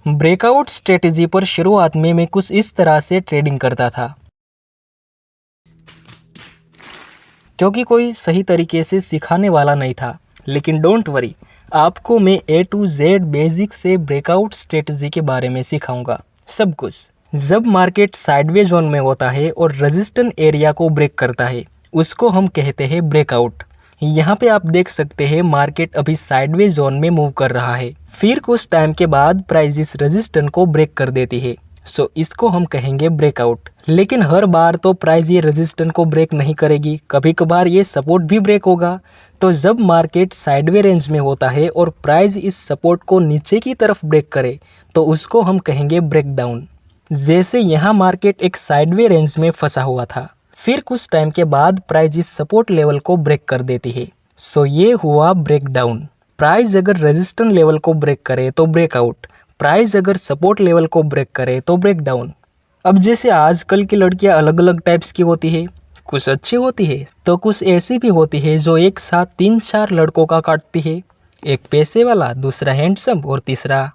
Breakout strategy पर शुरुआत में मैं कुछ इस तरह से ट्रेडिंग करता था, क्योंकि कोई सही तरीके से सिखाने वाला नहीं था। लेकिन डोंट वरी, आपको मैं A to Z बेसिक से ब्रेकआउट स्ट्रेटेजी के बारे में सिखाऊंगा, सब कुछ। जब मार्केट साइडवे जोन में होता है और रेजिस्टेंस एरिया को ब्रेक करता है, उसको हम कहते हैं ब्रेकआउट। यहाँ पे आप देख सकते हैं मार्केट अभी साइडवे जोन में मूव कर रहा है। फिर कुछ टाइम के बाद प्राइस इस रेजिस्टेंस को ब्रेक कर देती है, सो इसको हम कहेंगे ब्रेकआउट। लेकिन हर बार तो प्राइस ये रेजिस्टेंस को ब्रेक नहीं करेगी, कभी कभार ये सपोर्ट भी ब्रेक होगा। तो जब मार्केट साइडवे रेंज में होता है और प्राइस इस सपोर्ट को नीचे की तरफ ब्रेक करे, तो उसको हम कहेंगे ब्रेकडाउन। जैसे यहाँ मार्केट एक साइडवे रेंज में फंसा हुआ था, फिर कुछ टाइम के बाद प्राइस इस सपोर्ट लेवल को ब्रेक कर देती है, सो ये हुआ ब्रेकडाउन। प्राइस अगर रेजिस्टेंस लेवल को ब्रेक करे तो ब्रेकआउट, प्राइस अगर सपोर्ट लेवल को ब्रेक करे तो ब्रेकडाउन। अब जैसे आजकल की लड़कियां अलग अलग टाइप्स की होती है, कुछ अच्छी होती है तो कुछ ऐसी भी होती है जो एक साथ 3-4 लड़कों का काटती है, एक पैसे वाला, दूसरा हैंडसम और तीसरा।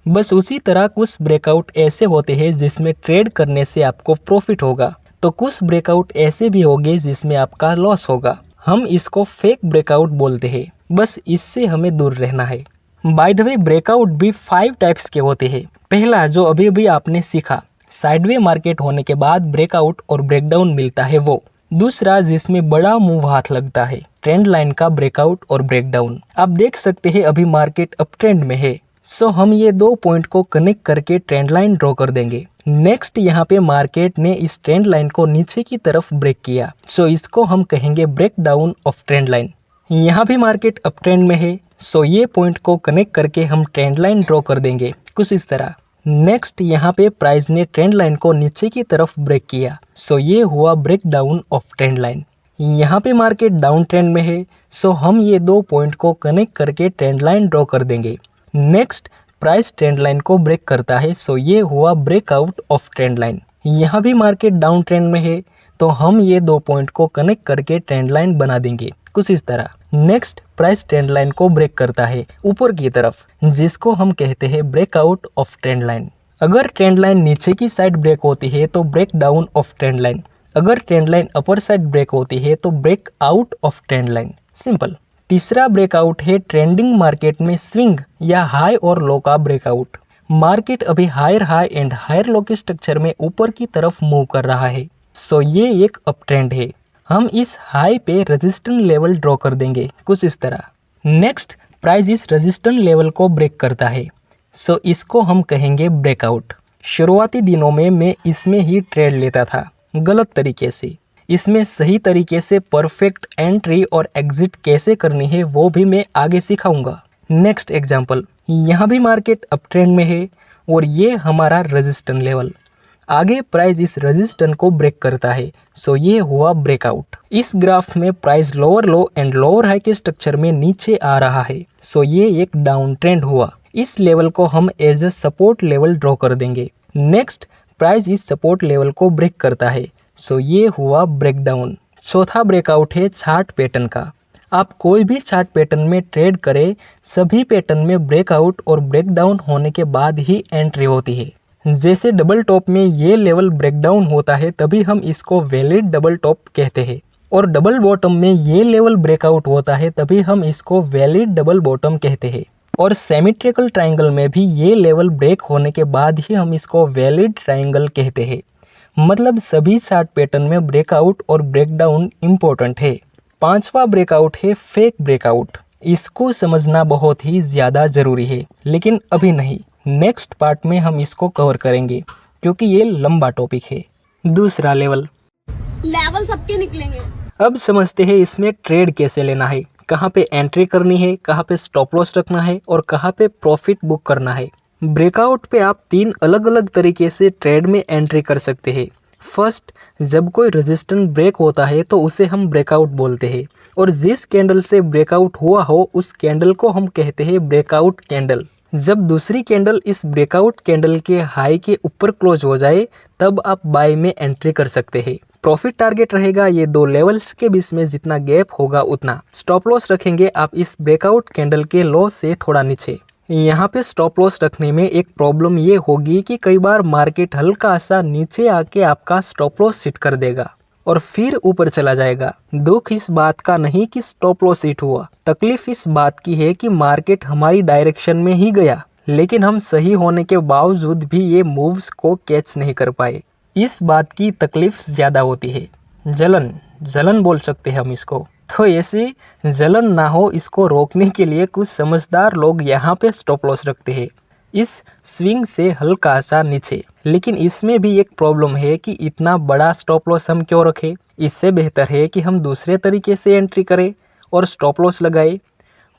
बस उसी तरह कुछ ब्रेकआउट ऐसे होते हैं जिसमें ट्रेड करने से आपको प्रॉफिट होगा, तो कुछ ब्रेकआउट ऐसे भी होंगे जिसमें आपका लॉस होगा। हम इसको फेक ब्रेकआउट बोलते हैं, बस इससे हमें दूर रहना है। बाय द वे, ब्रेकआउट भी 5 टाइप्स के होते हैं। पहला जो अभी अभी आपने सीखा, साइडवे मार्केट होने के बाद ब्रेकआउट और ब्रेकडाउन मिलता है वो। दूसरा जिसमें बड़ा मूव हाथ लगता है, ट्रेंड लाइन का ब्रेकआउट और ब्रेकडाउन। आप देख सकते हैं अभी मार्केट अप ट्रेंड में है, सो हम ये 2 पॉइंट को कनेक्ट करके ट्रेंड लाइन ड्रॉ कर देंगे। नेक्स्ट यहाँ पे मार्केट ने इस ट्रेंड लाइन को नीचे की तरफ ब्रेक किया, सो इसको हम कहेंगे break down of trend line. यहाँ भी मार्केट अप ट्रेंड में है, सो ये पॉइंट को कनेक्ट करके हम ट्रेंड लाइन ड्रॉ कर देंगे कुछ इस तरह। नेक्स्ट यहाँ पे प्राइस ने ट्रेंड लाइन को नीचे की तरफ ब्रेक किया, सो ये हुआ break down of trend line. यहाँ पे मार्केट डाउन ट्रेंड में है, सो हम ये 2 पॉइंट को कनेक्ट करके ट्रेंड लाइन ड्रॉ कर देंगे। नेक्स्ट प्राइस ट्रेंड लाइन को ब्रेक करता है, सो ये हुआ ब्रेकआउट ऑफ ट्रेंड लाइन। यहाँ भी मार्केट डाउन ट्रेंड में है, तो हम ये 2 पॉइंट को कनेक्ट करके ट्रेंड लाइन बना देंगे कुछ इस तरह। नेक्स्ट प्राइस ट्रेंड लाइन को ब्रेक करता है ऊपर की तरफ, जिसको हम कहते हैं ब्रेकआउट ऑफ ट्रेंड लाइन। अगर ट्रेंड लाइन नीचे की साइड ब्रेक होती है तो break down of trend line, अगर trend line upper side break होती है तो break out of trend line, simple. तीसरा ब्रेकआउट है ट्रेंडिंग मार्केट में स्विंग या हाई और लो का ब्रेकआउट। मार्केट अभी higher high and higher low के स्ट्रक्चर में ऊपर की तरफ मूव कर रहा है, सो ये एक अप ट्रेंड है। हम इस हाई पे रेजिस्टेंस लेवल ड्रॉ कर देंगे कुछ इस तरह। नेक्स्ट प्राइस इस रेजिस्टेंस लेवल को ब्रेक करता है, सो इसको हम कहेंगे ब्रेकआउट। शुरुआती दिनों में मैं इसमें ही ट्रेड लेता था, गलत तरीके से। इसमें सही तरीके से परफेक्ट एंट्री और एग्जिट कैसे करनी है वो भी मैं आगे सिखाऊंगा। नेक्स्ट एग्जांपल, यहाँ भी मार्केट अप ट्रेंड में है और ये हमारा रेजिस्टेंस लेवल। आगे प्राइस इस रेजिस्टेंस को ब्रेक करता है, सो ये हुआ ब्रेकआउट। इस ग्राफ में price lower low and lower high के स्ट्रक्चर में नीचे आ रहा है, सो ये एक डाउन ट्रेंड हुआ। इस लेवल को हम as a support level draw कर देंगे। नेक्स्ट प्राइस इस सपोर्ट लेवल को ब्रेक करता है, सो ये हुआ ब्रेकडाउन। चौथा ब्रेकआउट है चार्ट पैटर्न का। आप कोई भी चार्ट पैटर्न में ट्रेड करें, सभी पैटर्न में ब्रेकआउट और ब्रेकडाउन होने के बाद ही एंट्री होती है। जैसे डबल टॉप में ये लेवल ब्रेकडाउन होता है तभी हम इसको वैलिड डबल टॉप कहते हैं, और डबल बॉटम में ये लेवल ब्रेकआउट होता है तभी हम इसको वैलिड डबल बॉटम कहते हैं, और सेमिट्रिकल ट्रायंगल में भी ये लेवल ब्रेक होने के बाद ही हम इसको वैलिड ट्रायंगल कहते हैं। मतलब सभी चार्ट पैटर्न में ब्रेकआउट और ब्रेकडाउन इम्पोर्टेंट है। पांचवा ब्रेकआउट है फेक ब्रेकआउट। इसको समझना बहुत ही ज़्यादा ज़रूरी है, लेकिन अभी नहीं, नेक्स्ट पार्ट में हम इसको कवर करेंगे क्योंकि ये लंबा टॉपिक है। दूसरा लेवल सबके निकलेंगे। अब समझते हैं इसमें ट्रेड कैसे लेना है, कहाँ पे एंट्री करनी है, कहाँ पे स्टॉप लॉस रखना है और कहाँ पे प्रॉफिट बुक करना है। ब्रेकआउट पे आप 3 अलग अलग तरीके से ट्रेड में एंट्री कर सकते हैं। फर्स्ट, जब कोई रेजिस्टेंस ब्रेक होता है तो उसे हम ब्रेकआउट बोलते हैं, और जिस कैंडल से ब्रेकआउट हुआ हो उस कैंडल को हम कहते हैं ब्रेकआउट कैंडल। जब दूसरी कैंडल इस ब्रेकआउट कैंडल के हाई के ऊपर क्लोज हो जाए तब आप बाय में एंट्री कर सकते हैं। प्रॉफिट टारगेट रहेगा ये 2 लेवल्स के बीच में जितना गैप होगा उतना। स्टॉप लॉस रखेंगे आप इस ब्रेकआउट कैंडल के लो से थोड़ा नीचे। यहाँ पे स्टॉप लॉस रखने में एक प्रॉब्लम ये होगी कि कई बार मार्केट हल्का सा नीचे आके आपका स्टॉप लॉस हिट कर देगा और फिर ऊपर चला जाएगा। दुख इस बात का नहीं कि स्टॉप लॉस हिट हुआ, तकलीफ इस बात की है कि मार्केट हमारी डायरेक्शन में ही गया, लेकिन हम सही होने के बावजूद भी ये मूव्स को कैच नहीं कर पाए। इस बात की तकलीफ ज़्यादा होती है। जलन बोल सकते हैं हम इसको। तो ऐसी जलन ना हो, इसको रोकने के लिए कुछ समझदार लोग यहाँ पे स्टॉप लॉस रखते हैं इस स्विंग से हल्का सा नीचे। लेकिन इसमें भी एक प्रॉब्लम है कि इतना बड़ा स्टॉप लॉस हम क्यों रखें। इससे बेहतर है कि हम दूसरे तरीके से एंट्री करें और स्टॉप लॉस लगाए।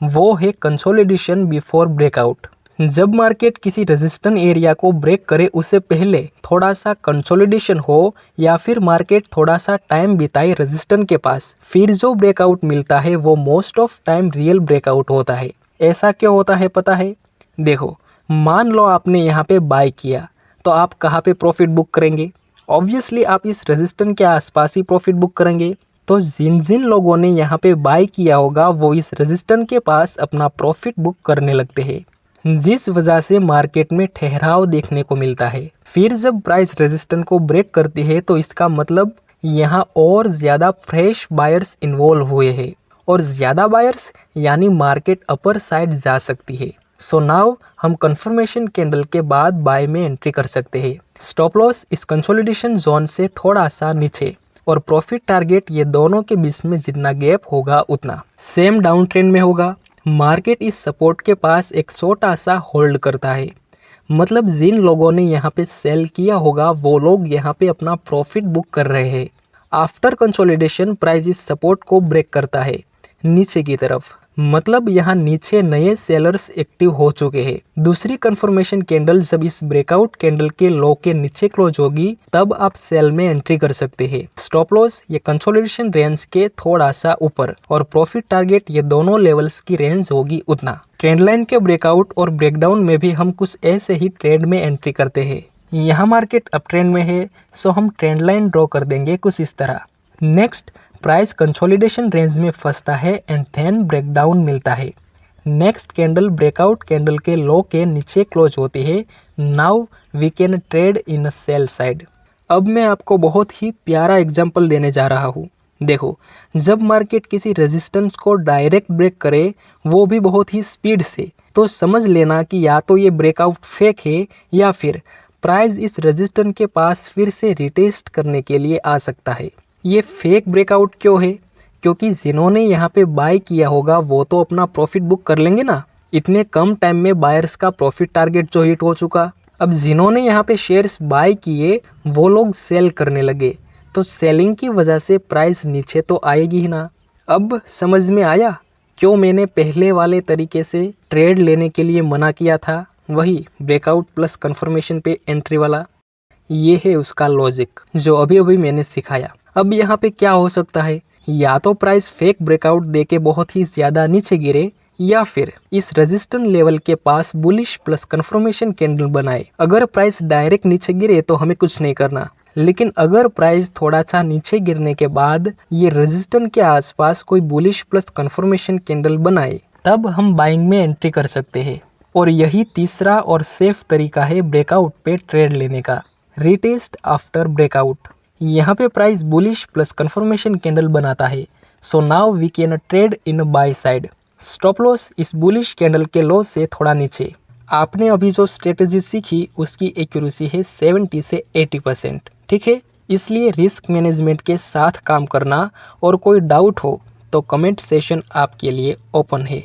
वो है कंसोलिडेशन बिफोर ब्रेकआउट। जब मार्केट किसी रेजिस्टेंस एरिया को ब्रेक करे उससे पहले थोड़ा सा कंसोलिडेशन हो या फिर मार्केट थोड़ा सा टाइम बिताए रेजिस्टेंस के पास, फिर जो ब्रेकआउट मिलता है वो most of time real breakout होता है। ऐसा क्यों होता है पता है? देखो, मान लो आपने यहाँ पे बाय किया, तो आप कहाँ पे प्रॉफिट बुक करेंगे? ऑब्वियसली आप इस रेजिस्टेंस के आसपास ही प्रॉफिट बुक करेंगे। तो जिन जिन लोगों ने यहाँ पे बाय किया होगा वो इस रेजिस्टेंस के पास अपना प्रॉफिट बुक करने लगते हैं, जिस वजह से मार्केट में ठहराव देखने को मिलता है। फिर जब प्राइस रेजिस्टेंस को ब्रेक करती है तो इसका मतलब यहाँ और ज़्यादा फ्रेश बायर्स इन्वॉल्व हुए हैं और ज़्यादा बायर्स यानी मार्केट अपर साइड जा सकती है। सो नाउ हम कंफर्मेशन कैंडल के बाद बाय में एंट्री कर सकते हैं। स्टॉप लॉस इस कंसोलिडेशन जोन से थोड़ा सा नीचे और प्रॉफिट टारगेट ये दोनों के बीच में जितना गैप होगा उतना सेम डाउन ट्रेंड में होगा। मार्केट इस सपोर्ट के पास एक छोटा सा होल्ड करता है, मतलब जिन लोगों ने यहाँ पे सेल किया होगा वो लोग यहाँ पे अपना प्रॉफिट बुक कर रहे हैं। आफ्टर कंसोलिडेशन प्राइस इस सपोर्ट को ब्रेक करता है नीचे की तरफ, मतलब यहाँ नीचे नए सेलर्स एक्टिव हो चुके हैं। दूसरी कंफर्मेशन कैंडल जब इस ब्रेकआउट कैंडल के लो के नीचे क्लोज होगी तब आप सेल में एंट्री कर सकते हैं। स्टॉप लॉस ये कंसोलिडेशन रेंज के थोड़ा सा ऊपर और प्रॉफिट टारगेट ये दोनों लेवल्स की रेंज होगी उतना। ट्रेंड लाइन के ब्रेकआउट और ब्रेकडाउन में भी हम कुछ ऐसे ही ट्रेड में एंट्री करते हैं। यहाँ मार्केट अप ट्रेंड में है, सो हम ट्रेंड लाइन ड्रॉ कर देंगे कुछ इस तरह। नेक्स्ट प्राइस कंसोलिडेशन रेंज में फंसता है एंड देन ब्रेकडाउन मिलता है। नेक्स्ट कैंडल ब्रेकआउट कैंडल के लो के नीचे क्लोज होती है। Now we can trade in sell side. अब मैं आपको बहुत ही प्यारा एग्जांपल देने जा रहा हूँ। देखो, जब मार्केट किसी रेजिस्टेंस को डायरेक्ट ब्रेक करे, वो भी बहुत ही स्पीड से, तो समझ लेना कि या तो ये ब्रेकआउट फेक है या फिर प्राइस इस रेजिस्टेंस के पास फिर से रिटेस्ट करने के लिए आ सकता है। ये फेक ब्रेकआउट क्यों है? क्योंकि जिन्होंने यहाँ पे बाय किया होगा वो तो अपना प्रॉफिट बुक कर लेंगे ना। इतने कम टाइम में बायर्स का प्रॉफिट टारगेट जो हिट हो चुका। अब जिन्होंने यहाँ पे शेयर्स बाय किए वो लोग सेल करने लगे, तो सेलिंग की वजह से प्राइस नीचे तो आएगी ही ना। अब समझ में आया क्यों मैंने पहले वाले तरीके से ट्रेड लेने के लिए मना किया था, वही ब्रेकआउट प्लस कंफर्मेशन पे एंट्री वाला। ये है उसका लॉजिक जो अभी अभी मैंने सिखाया। अब यहाँ पे क्या हो सकता है, या तो प्राइस फेक ब्रेकआउट देके बहुत ही ज़्यादा नीचे गिरे या फिर इस रेजिस्टेंस लेवल के पास बुलिश प्लस कंफर्मेशन कैंडल बनाए। अगर प्राइस डायरेक्ट नीचे गिरे तो हमें कुछ नहीं करना, लेकिन अगर प्राइस थोड़ा सा नीचे गिरने के बाद ये रेजिस्टेंस के आसपास कोई बुलिश प्लस कंफर्मेशन कैंडल बनाए तब हम बाइंग में एंट्री कर सकते हैं। और यही तीसरा और सेफ तरीका है ब्रेकआउट पे ट्रेड लेने का, रिटेस्ट आफ्टर ब्रेकआउट। यहाँ पे price bullish plus confirmation candle बनाता है, so now we can trade in buy side. Stop loss इस बुलिश कैंडल के लो से थोड़ा नीचे। आपने अभी जो स्ट्रेटेजी सीखी उसकी एक्यूरेसी है 70 से 80%, ठीक है। इसलिए रिस्क मैनेजमेंट के साथ काम करना, और कोई डाउट हो तो कमेंट सेशन आपके लिए ओपन है।